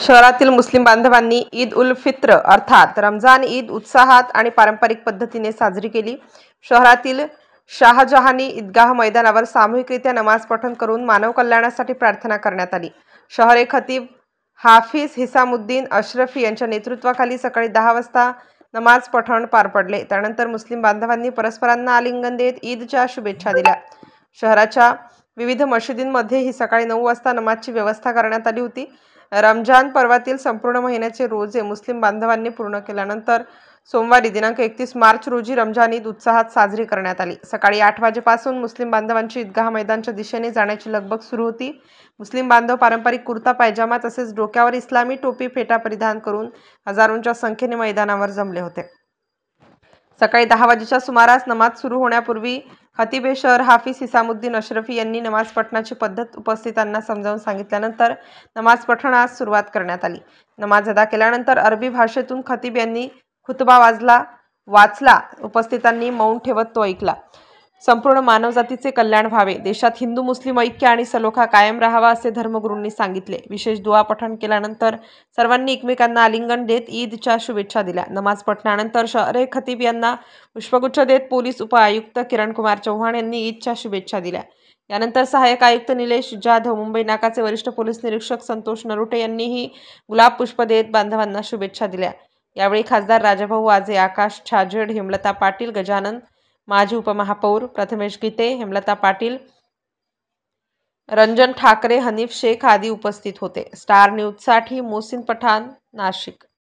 शहरातील मुस्लिम बांधवांनी ईद उल फित्र अर्थात रमजान ईद उत्साहात आणि पारंपरिक पद्धतीने साजरी केली। शहरातील शाहजहानी ईदगाह मैदानावर सामूहिकरित्या नमाज पठण करून मानव कल्याणासाठी प्रार्थना करण्यात आली। शहरे खतीब हाफिज हिसामुद्दीन अशरफी यांच्या नेतृत्वाखाली सकाळी 10 वाजता नमाज पठण पार पडले। त्यानंतर मुस्लिम बांधवांनी परस्परांना आलिंगन देत ईदच्या शुभेच्छा दिल्या। शहराच्या विविध मशिदींमध्ये ही सकाळी 9 वाजता नमाजची व्यवस्था करण्यात आली होती। रमजान पर्वातील संपूर्ण महिन्याचे रोजे मुस्लिम बांधवांनी पूर्ण केल्यानंतर सोमवारी दिनांक 31 मार्च रोजी रमजान ईद उत्साहात साजरी करण्यात आली। सकाळी 8 वाजेपासून मुस्लिम बांधवांची ईदगाह मैदानच्या दिशेने जाण्याची लगबग सुरू होती। मुस्लिम बांधव पारंपरिक कुर्ता पायजामा तसेच डोक्यावर इस्लामी टोपी फेटा परिधान करून हजारोंच्या संख्येने मैदानावर जमले होते। सकाळी 10 वाजेच्या सुमारास नमाज सुरू होण्यापूर्वी खतीब शहर हाफिज हिसामुद्दीन अशरफी यांनी नमाज पठणाची पद्धत उपस्थितांना समजावून सांगितल्यानंतर नमाज पठणास सुरुवात करण्यात आली। नमाज अदा केल्यानंतर अरबी भाषेतून खतीब यांनी खुतबा वाचला। उपस्थितांनी मौन ठेवत तो ऐकला। संपूर्ण मानवजातीचे कल्याण व्हावे, देशात हिंदू मुस्लिम ऐक्य आणि सलोखा कायम राहावा असे धर्मगुरूंनी सांगितले। विशेष दुआ पठण केल्यानंतर सर्वांनी एकमेकांना आलिंगन देत ईदच्या शुभेच्छा दिल्या। नमाज पठणानंतर शहरे खतीब यांना पुष्पगुच्छ देत पोलीस उपआयुक्त किरणकुमार चौहान यांनी ईदच्या शुभेच्छा दिल्या। यानंतर सहाय्यक आयुक्त निलेश जाधव, मुंबई नाकाचे वरिष्ठ पोलीस निरीक्षक संतोष नरोटे यांनीही गुलाब पुष्प देत बांधवांना शुभेच्छा दिल्या। यावेळी खासदार राजाभाऊ वाजे, आकाश छाजेड, हेमलता पाटील, गजानन, माजी उपमहापौर प्रथमेश गीते, हेमलता पाटील, रंजन ठाकरे, हनीफ शेख आदी उपस्थित होते। स्टार न्यूजसाठी मोहसिन पठाण, नाशिक।